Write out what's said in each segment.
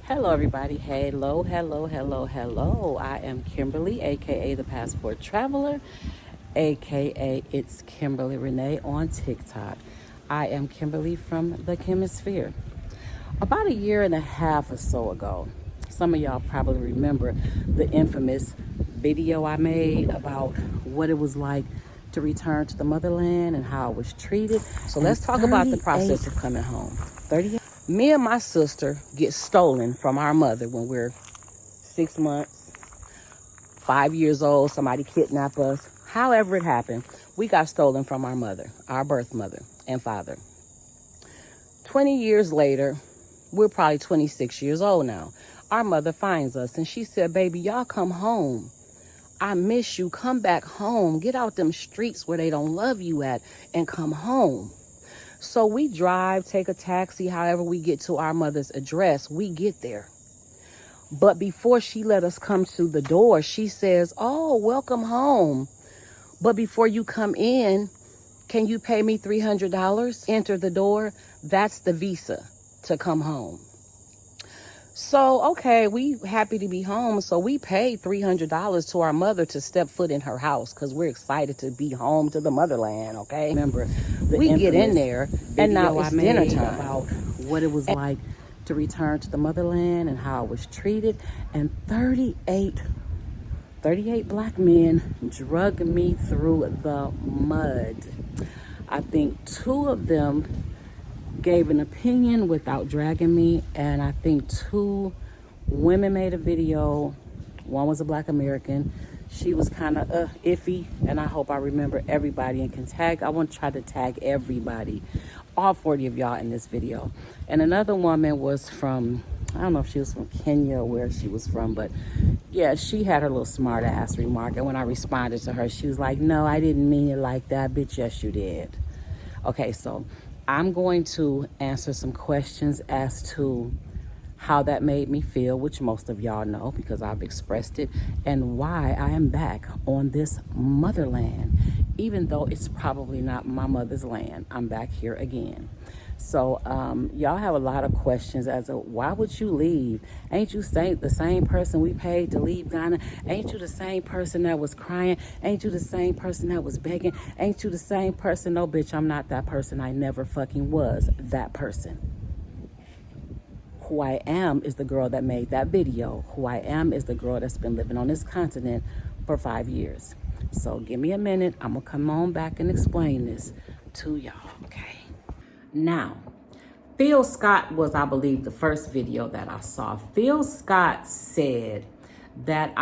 Hello, everybody. Hello, hello, hello, hello. I am Kimberly, aka the Passport Traveler, aka it's Kimberly Renee on TikTok. I am Kimberly from the Chemisphere. About a year and a half or so ago, some of y'all probably remember the infamous video I made about what it was like to return to the motherland and how I was treated. So let's talk about the process of coming home. 38. Me and my sister get stolen from our mother when we're 6 months, 5 years old. Somebody kidnapped us. However it happened, we got stolen from our mother, our birth mother and father. 20 years later, we're probably 26 years old now. Our mother finds us and she said, "Baby, y'all come home. I miss you. Come back home. Get out them streets where they don't love you at and come home." So we drive, take a taxi, however we get to our mother's address, we get there. But before she let us come to the door, she says, "Oh, welcome home. But before you come in, can you pay me $300? Enter the door. That's the visa to come home." So, okay, we happy to be home. So we paid $300 to our mother to step foot in her house because we're excited to be home to the motherland, okay? Remember, we get in there and now it's dinner time. About what it was like to return to the motherland and how I was treated. And 38 black men drug me through the mud. I think 2 of them gave an opinion without dragging me, and I think 2 women made a video. One was a Black American. She was kind of iffy, and I hope I remember everybody and can tag. I want to try to tag everybody, all 40 of y'all in this video. And another woman was from, I don't know if she was from Kenya or where she was from, but yeah, she had her little smart ass remark, and when I responded to her, she was like, "No, I didn't mean it like that, bitch. Yes, you did." Okay, so I'm going to answer some questions as to how that made me feel, which most of y'all know because I've expressed it, and why I am back on this motherland. Even though it's probably not my mother's land, I'm back here again. So y'all have a lot of questions as to why would you leave? Ain't you the same person we paid to leave Ghana? Ain't you the same person that was crying? Ain't you the same person that was begging? Ain't you the same person? No, bitch, I'm not that person. I never fucking was that person. Who I am is the girl that made that video. Who I am is the girl that's been living on this continent for 5 years. So give me a minute. I'm gonna come on back and explain this to y'all, okay? Now, Phil Scott was, I believe, the first video that I saw. Phil Scott said that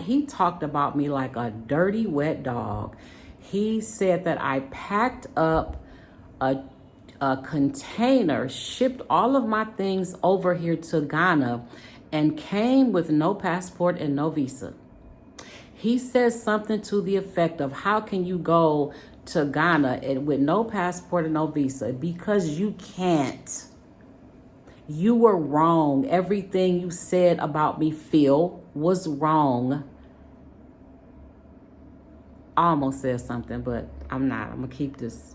he talked about me like a dirty, wet dog. He said that I packed up a container, shipped all of my things over here to Ghana, and came with no passport and no visa. He says something to the effect of, how can you go to Ghana and with no passport and no visa? Because you can't. You were wrong. Everything you said about me, Phil, was wrong. I almost said something, but I'm not. I'm gonna keep this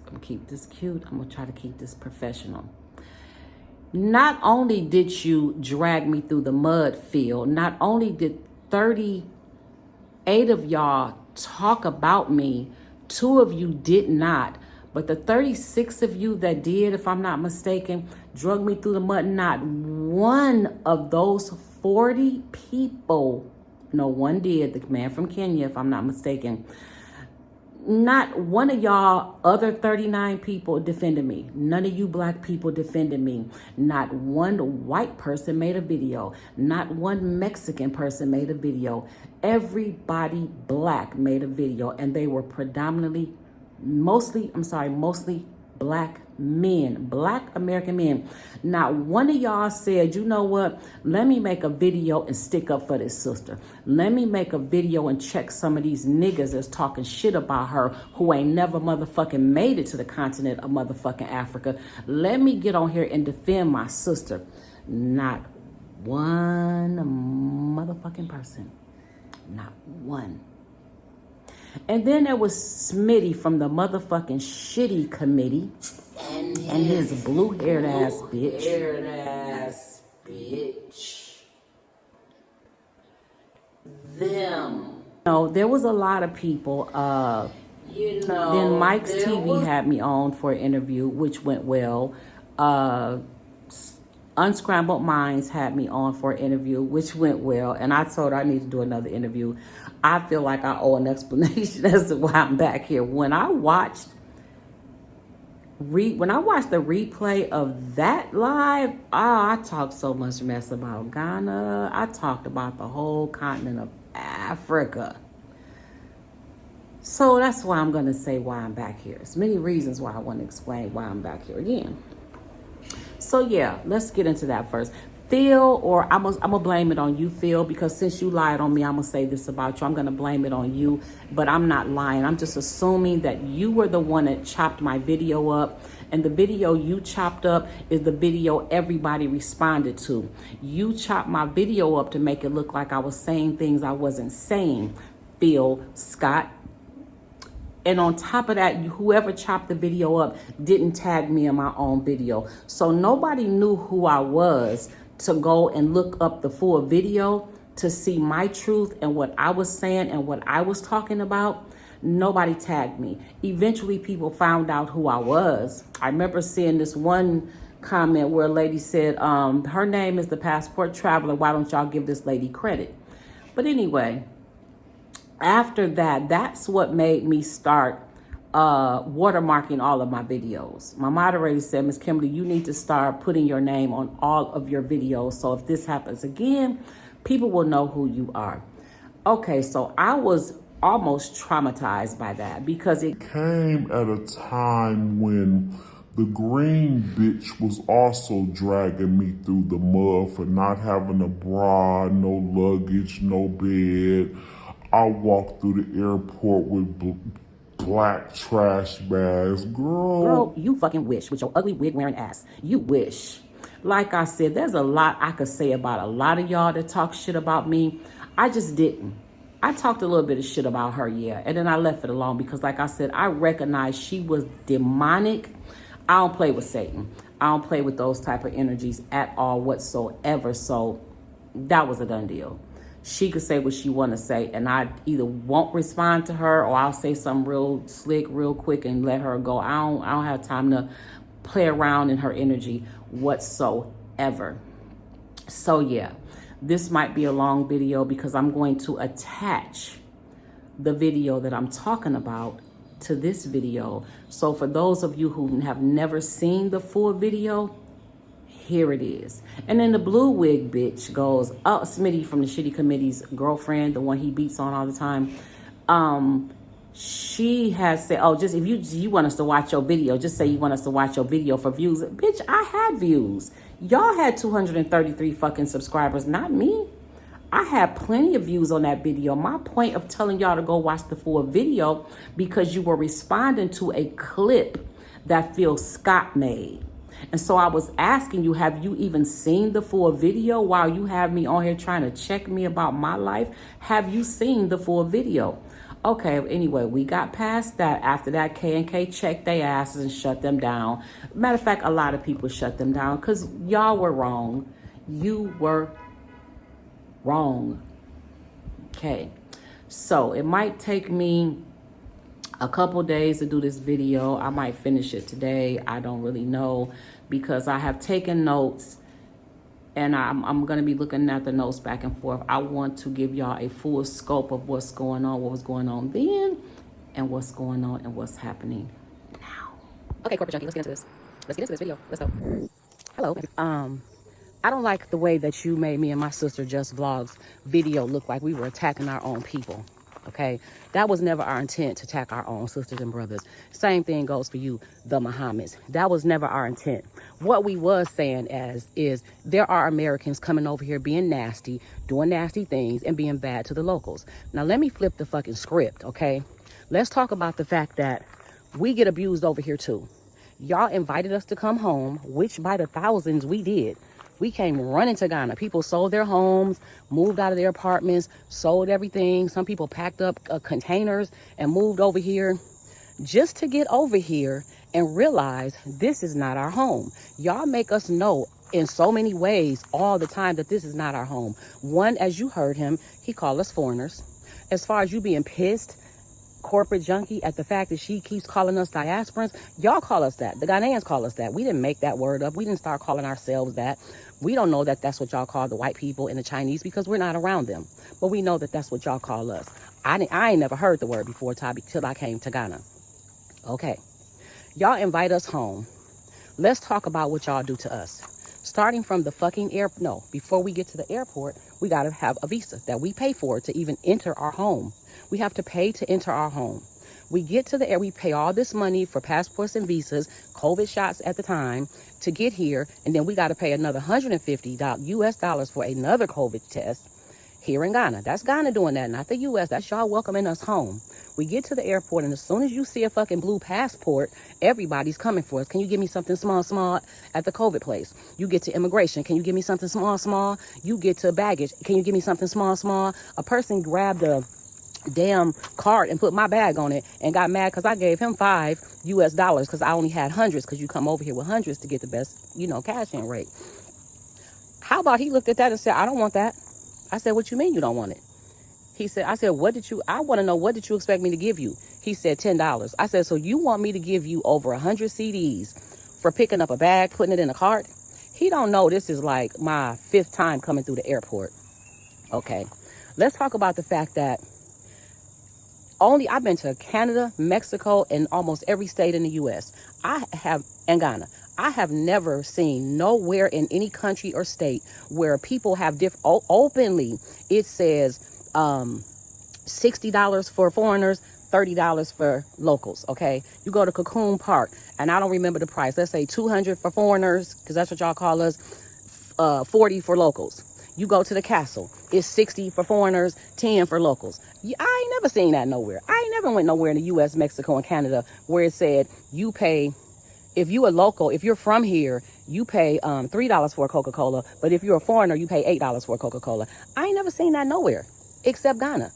cute. I'm gonna try to keep this professional. Not only did you drag me through the mud, Phil, not only did 38 of y'all talk about me, 2 of you did not, but the 36 of you that did, if I'm not mistaken, drug me through the mud. Not one of those 40 people, no one did, the man from Kenya, if I'm not mistaken, not one of y'all other 39 people defended me. None of you black people defended me. Not one white person made a video. Not one Mexican person made a video. Everybody black made a video, and they were mostly black men, Black American men. Not one of y'all said, "You know what? Let me make a video and stick up for this sister. Let me make a video and check some of these niggas that's talking shit about her who ain't never motherfucking made it to the continent of motherfucking Africa. Let me get on here and defend my sister." Not one motherfucking person. Not one. And then there was Smitty from the motherfucking shitty committee and his blue-haired ass bitch. bitch. Them. There was a lot of people. Then Mike's TV had me on for an interview, which went well. Unscrambled Minds had me on for an interview, which went well. And I told her I need to do another interview. I feel like I owe an explanation as to why I'm back here. When I watched the replay of that live, I talked so much mess about Ghana. I talked about the whole continent of Africa. So that's why I'm going to say why I'm back here. There's many reasons why I want to explain why I'm back here again. So yeah, let's get into that first. Phill, or I'm gonna blame it on you, Phill, because since you lied on me, I'm gonna say this about you. I'm gonna blame it on you, but I'm not lying. I'm just assuming that you were the one that chopped my video up, and the video you chopped up is the video everybody responded to. You chopped my video up to make it look like I was saying things I wasn't saying, Phill Scott. And on top of that, whoever chopped the video up didn't tag me in my own video. So nobody knew who I was to go and look up the full video to see my truth and what I was saying and what I was talking about. Nobody tagged me. Eventually, people found out who I was. I remember seeing this one comment where a lady said, her name is the Passport Traveler. Why don't y'all give this lady credit? But anyway, after that, that's what made me start watermarking all of my videos. My moderator said, Miss Kimberly, you need to start putting your name on all of your videos. So if this happens again, people will know who you are. Okay, so I was almost traumatized by that because it came at a time when the green bitch was also dragging me through the mud for not having a bra, no luggage, no bed. I walked through the airport with black trash bags. Girl, you fucking wish with your ugly wig wearing ass. You wish. Like I said, there's a lot I could say about a lot of y'all that talk shit about me. I just didn't. I talked a little bit of shit about her, yeah, and then I left it alone because, like I said, I recognized she was demonic. I don't play with Satan. I don't play with those type of energies at all whatsoever. So that was a done deal. She could say what she want to say, and I either won't respond to her or I'll say something real slick, real quick, and let her go. I don't have time to play around in her energy whatsoever. So yeah, this might be a long video because I'm going to attach the video that I'm talking about to this video. So for those of you who have never seen the full video, here it is. And then the blue wig bitch goes, oh, Smitty from the Shitty Committee's girlfriend, the one he beats on all the time. She has said, oh, just if you want us to watch your video, just say you want us to watch your video for views. Bitch, I had views. Y'all had 233 fucking subscribers, not me. I had plenty of views on that video. My point of telling y'all to go watch the full video because you were responding to a clip that Phill Scott made. And so I was asking you, have you even seen the full video while you have me on here trying to check me about my life? Have you seen the full video? Okay, anyway, we got past that. After that, K&K checked their asses and shut them down. Matter of fact, a lot of people shut them down because y'all were wrong. You were wrong. Okay, so it might take me a couple days to do this video. I might finish it today. I don't really know because I have taken notes and I'm going to be looking at the notes back and forth. I want to give y'all a full scope of what's going on, what was going on then, and what's going on and what's happening now. Okay, corporate junkie, let's get into this. Let's get into this video. Let's go. Hello. I don't like the way that you made me and my sister Just Vlogs video look like we were attacking our own people. Okay, that was never our intent to attack our own sisters and brothers. Same thing goes for you, the Muhammads. That was never our intent. What we was saying is there are Americans coming over here being nasty, doing nasty things, and being bad to the locals. Now let me flip the fucking script, okay? Let's talk about the fact that we get abused over here too. Y'all invited us to come home, which by the thousands we did. We came running to Ghana. People sold their homes, moved out of their apartments, sold everything. Some people packed up containers and moved over here just to get over here and realize this is not our home. Y'all make us know in so many ways all the time that this is not our home. One, as you heard him, he called us foreigners. As far as you being pissed, corporate junkie, at the fact that she keeps calling us diasporans, y'all call us that. The Ghanaians call us that. We didn't make that word up. We didn't start calling ourselves that. We don't know that that's what y'all call the white people and the Chinese because we're not around them. But we know that that's what y'all call us. I ain't never heard the word before, Toby, till I came to Ghana. Okay. Y'all invite us home. Let's talk about what y'all do to us. Starting from the fucking before we get to the airport, we got to have a visa that we pay for to even enter our home. We have to pay to enter our home. We get to the air, we pay all this money for passports and visas, COVID shots at the time, to get here, and then we got to pay another $150 US dollars for another COVID test here in Ghana. That's Ghana doing that, not the US. That's y'all welcoming us home. We get to the airport, and as soon as you see a fucking blue passport, everybody's coming for us. Can you give me something small at the COVID place? You get to immigration. Can you give me something small? You get to baggage. Can you give me something small? A person grabbed a damn cart and put my bag on it and got mad because I gave him $5 US because I only had hundreds, because you come over here with hundreds to get the best, cash in rate. How about he looked at that and said, I don't want that. I said, what you mean you don't want it? I said, I want to know, what did you expect me to give you? He said, $10. I said, so you want me to give you over 100 CDs for picking up a bag, putting it in a cart? He don't know this is like my 5th time coming through the airport. Okay. Let's talk about the fact that I've been to Canada, Mexico, and almost every state in the U.S. And Ghana. I have never seen nowhere in any country or state where people have openly, it says $60 for foreigners, $30 for locals, okay? You go to Cocoon Park, and I don't remember the price. Let's say $200 for foreigners, because that's what y'all call us, $40 for locals. You go to the castle, it's $60 for foreigners, $10 for locals. I ain't never seen that nowhere. I ain't never went nowhere in the U.S., Mexico, and Canada where it said you pay, if you a local, if you're from here, you pay $3 for a Coca-Cola, but if you're a foreigner, you pay $8 for a Coca-Cola. I ain't never seen that nowhere except Ghana.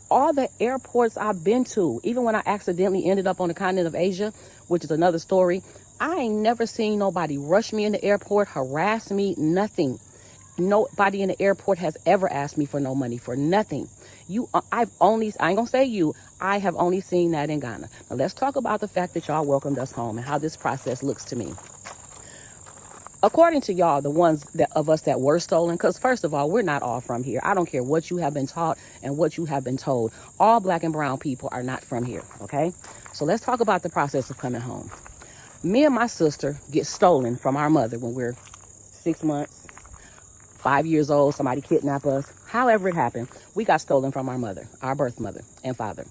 All the airports I've been to, even when I accidentally ended up on the continent of Asia, which is another story, I ain't never seen nobody rush me in the airport, harass me, nothing. Nobody in the airport has ever asked me for no money for nothing. I ain't gonna say you, I have only seen that in Ghana. Now let's talk about the fact that y'all welcomed us home and how this process looks to me. According to y'all, the ones of us that were stolen, because first of all, we're not all from here. I don't care what you have been taught and what you have been told. All black and brown people are not from here, okay? So let's talk about the process of coming home. Me and my sister get stolen from our mother when we're 6 months, 5 years old. Somebody kidnapped us. However it happened, we got stolen from our mother, our birth mother and father.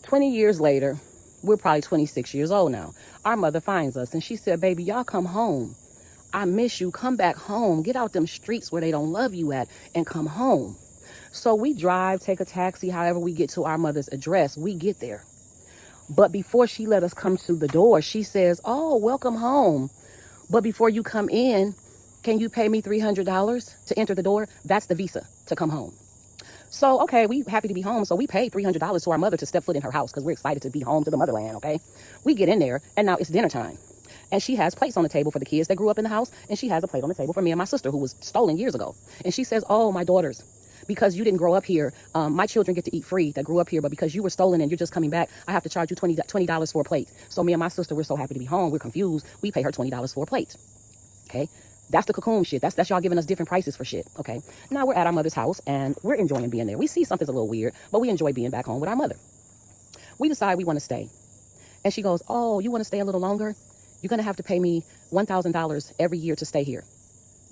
20 years later, we're probably 26 years old now. Our mother finds us and she said, baby, y'all come home. I miss you. Come back home. Get out them streets where they don't love you at and come home. So we drive, take a taxi, however we get to our mother's address. We get there. But before she let us come to the door, she says, oh, welcome home. But before you come in, can you pay me $300 to enter the door? That's the visa to come home. So, okay, we happy to be home. So we paid $300 to our mother to step foot in her house because we're excited to be home to the motherland, okay? We get in there and now it's dinner time. And she has plates on the table for the kids that grew up in the house. And she has a plate on the table for me and my sister who was stolen years ago. And she says, oh, my daughters, because you didn't grow up here, my children get to eat free that grew up here. But because you were stolen and you're just coming back, I have to charge you $20 for a plate. So me and my sister, we're so happy to be home. We're confused. We pay her $20 for a plate. Okay. That's the cocoon shit. That's y'all giving us different prices for shit. Okay. Now we're at our mother's house and we're enjoying being there. We see something's a little weird, but we enjoy being back home with our mother. We decide we want to stay. And she goes, oh, you want to stay a little longer? You're going to have to pay me $1,000 every year to stay here.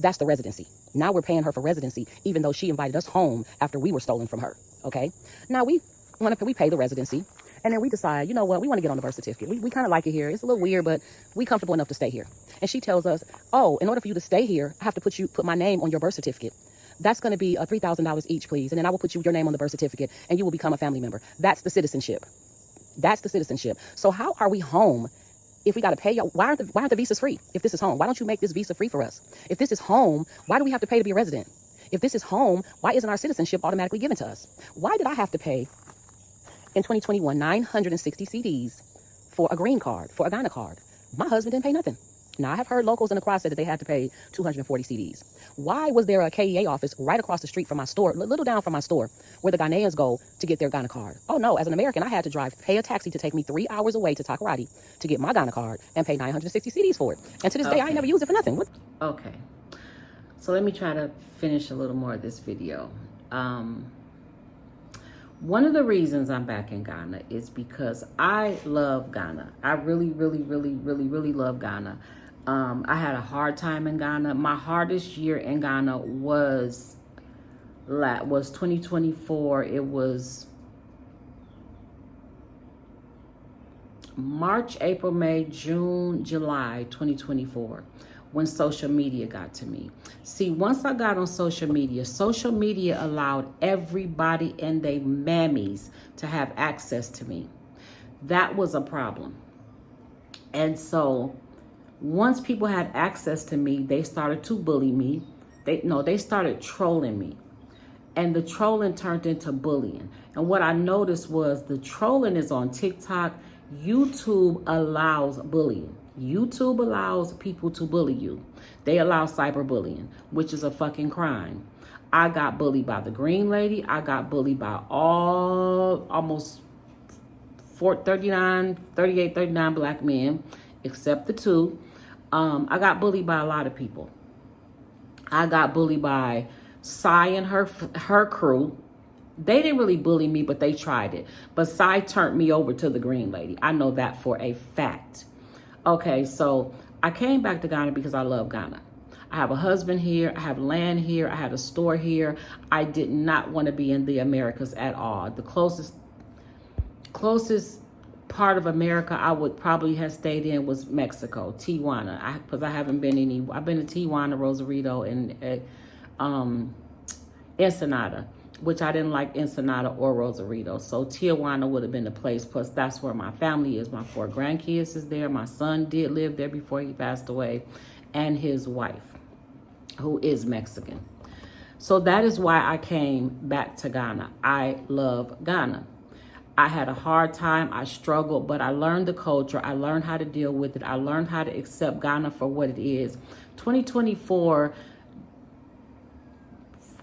That's the residency. Now we're paying her for residency, even though she invited us home after we were stolen from her. Okay. Now we pay the residency. And then we decide, you know what, we want to get on the birth certificate. We kind of like it here. It's a little weird, but we comfortable enough to stay here. And she tells us, oh, in order for you to stay here, I have to put my name on your birth certificate. That's going to be $3,000 each, please. And then I will put your name on the birth certificate and you will become a family member. That's the citizenship. That's the citizenship. So how are we home if we got to pay y'all? Why aren't the visas free if this is home? Why don't you make this visa free for us? If this is home, why do we have to pay to be a resident? If this is home, why isn't our citizenship automatically given to us? Why did I have to pay in 2021 960 CDs for a green card, for a Ghana card? My husband didn't pay nothing. Now, I have heard locals in the crowd say that they had to pay 240 CDs. Why was there a KEA office right across the street from my store, little down from my store, where the Ghanaians go to get their Ghana card? Oh no, as an American, I had to pay a taxi to take me 3 hours away to Takoradi to get my Ghana card and pay 960 CDs for it. And to this day, I ain't never used it for nothing. Okay, so let me try to finish a little more of this video. One of the reasons I'm back in Ghana is because I love Ghana. I really, really, really, really, really love Ghana. I had a hard time in Ghana. My hardest year in Ghana was 2024. It was March, April, May, June, July 2024 when social media got to me. See, once I got on social media allowed everybody and their mammies to have access to me. That was a problem. And so once people had access to me, they started to bully me. They started trolling me. And the trolling turned into bullying. And what I noticed was the trolling is on TikTok. YouTube allows bullying. YouTube allows people to bully you. They allow cyberbullying, which is a fucking crime. I got bullied by the green lady. I got bullied by almost 38, 39 black men, except the two. I got bullied by a lot of people. I got bullied by Sai and her crew. They didn't really bully me, but they tried it. But Sai turned me over to the green lady. I know that for a fact. Okay, so I came back to Ghana because I love Ghana. I have a husband here. I have land here. I had a store here. I did not want to be in the Americas at all. The closest part of America I would probably have stayed in was Mexico, Tijuana. Because I haven't been I've been to Tijuana, Rosarito, and Ensenada, which I didn't like Ensenada or Rosarito. So Tijuana would have been the place. Plus, that's where my family is. My 4 grandkids is there. My son did live there before he passed away, and his wife, who is Mexican. So that is why I came back to Ghana. I love Ghana. I had a hard time. I struggled, but I learned the culture. I learned how to deal with it. I learned how to accept Ghana for what it is. 2024,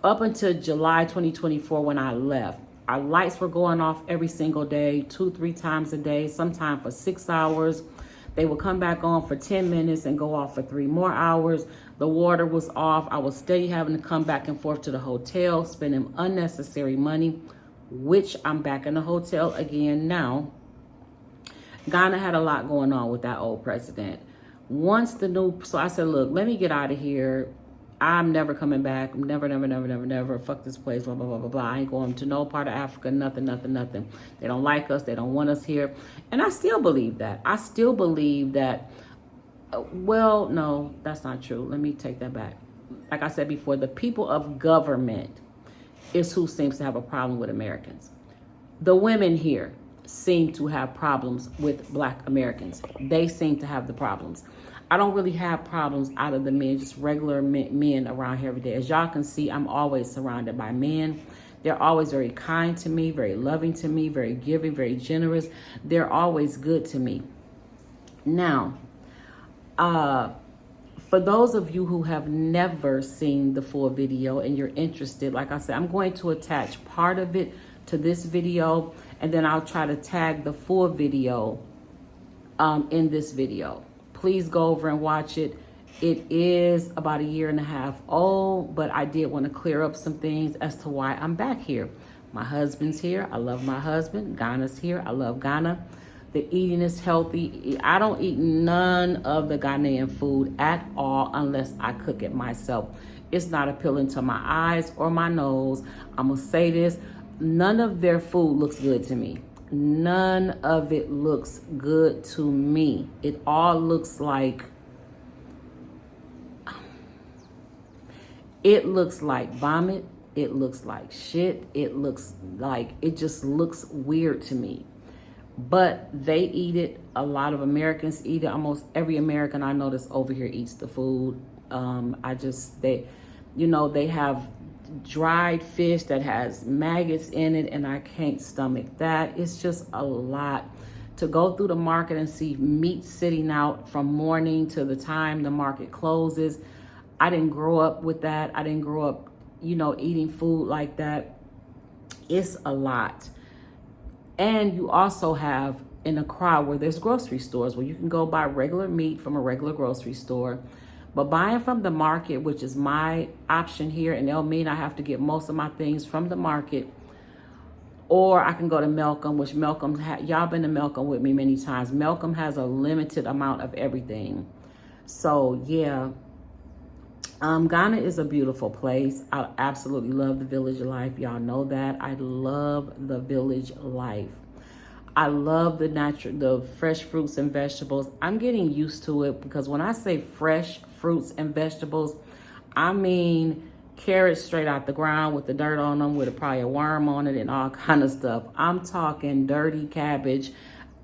up until July 2024 when I left, our lights were going off every single day, 2-3 times a day, sometimes for 6 hours. They would come back on for 10 minutes and go off for 3 more hours. The water was off. I was steady having to come back and forth to the hotel, spending unnecessary money, which I'm back in the hotel again now. Ghana had a lot going on with that old president. So I said, look, let me get out of here. I'm never coming back. Never. Fuck this place, blah, blah, blah, blah, blah. I ain't going to no part of Africa, nothing. They don't like us. They don't want us here. And I still believe that. Well, no, that's not true. Let me take that back. Like I said before, the people of government is who seems to have a problem with Americans. The women here seem to have problems with black Americans. They seem to have the problems. I don't really have problems out of the men, just regular men around here every day. As y'all can see, I'm always surrounded by men. They're always very kind to me, very loving to me, very giving, very generous. They're always good to me. Now, for those of you who have never seen the full video and you're interested, like I said, I'm going to attach part of it to this video, and then I'll try to tag the full video in this video. Please go over and watch it. It is about 1.5 years old, but I did want to clear up some things as to why I'm back here. My husband's here. I love my husband. Ghana's here. I love Ghana. The eating is healthy. I don't eat none of the Ghanaian food at all unless I cook it myself. It's not appealing to my eyes or my nose. I'm going to say this. None of their food looks good to me. None of it looks good to me. It all looks like, vomit. It looks like shit. It just looks weird to me. But they eat it. A lot of Americans eat it. Almost every American I know that's over here eats the food. They have dried fish that has maggots in it, and I can't stomach that. It's just a lot to go through the market and see meat sitting out from morning to the time the market closes. I didn't grow up with that. I didn't grow up, eating food like that. It's a lot. And you also have in a crowd where there's grocery stores where you can go buy regular meat from a regular grocery store. But buying from the market, which is my option here, and it'll mean I have to get most of my things from the market, or I can go to Malcolm, which Malcolm, y'all been to Malcolm with me many times. Malcolm has a limited amount of everything. So yeah, Ghana is a beautiful place. I absolutely love the village life. Y'all know that. I love the village life. I love the fresh fruits and vegetables. I'm getting used to it because when I say fresh fruits and vegetables, I mean carrots straight out the ground with the dirt on them, with probably a worm on it and all kind of stuff. I'm talking dirty cabbage.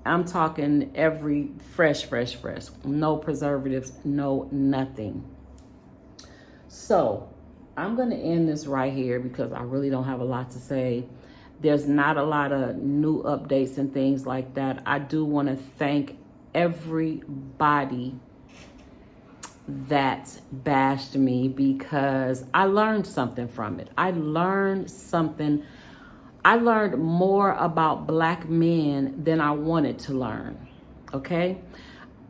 I'm talking every fresh. No preservatives, no nothing. So I'm going to end this right here because I really don't have a lot to say. There's not a lot of new updates and things like that. I do want to thank everybody that bashed me because I learned something from it. I learned more about Black men than I wanted to learn. Okay?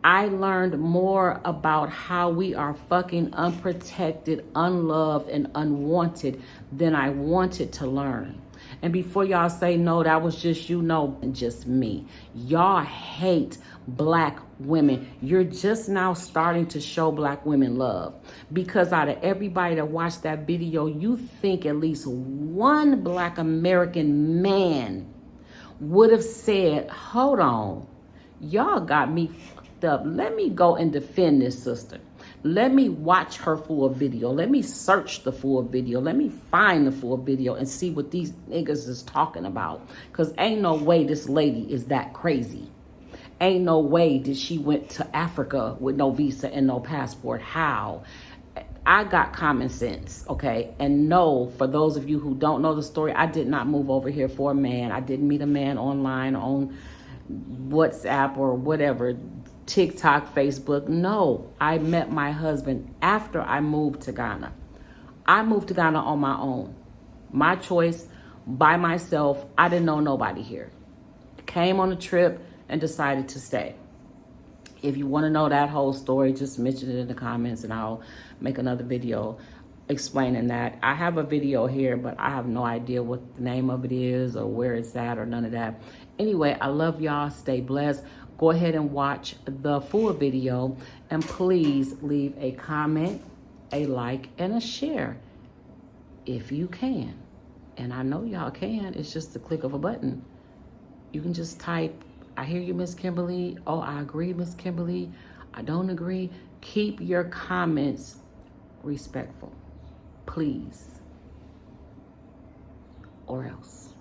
I learned more about how we are fucking unprotected, unloved, and unwanted than I wanted to learn. And before y'all say, no, that was just you, no, just me. Y'all hate Black women. You're just now starting to show Black women love. Because out of everybody that watched that video, you think at least one Black American man would have said, hold on, y'all got me fucked up. Let me go and defend this sister. Let me watch her full video. Let me search the full video. Let me find the full video and see what these niggas is talking about. Because ain't no way this lady is that crazy. Ain't no way that she went to Africa with no visa and no passport. How? I got common sense, okay? And no, for those of you who don't know the story, I did not move over here for a man. I didn't meet a man online on WhatsApp or whatever, TikTok, Facebook. No, I met my husband after I moved to Ghana. I moved to Ghana on my own. My choice, by myself. I didn't know nobody here. Came on a trip and decided to stay. If you want to know that whole story, just mention it in the comments and I'll make another video explaining that. I have a video here, but I have no idea what the name of it is or where it's at or none of that. Anyway, I love y'all. Stay blessed. Go ahead and watch the full video and please leave a comment, a like, and a share if you can. And I know y'all can. It's just the click of a button. You can just type, I hear you, Miss Kimberly. Oh, I agree, Miss Kimberly. I don't agree. Keep your comments respectful, please, or else.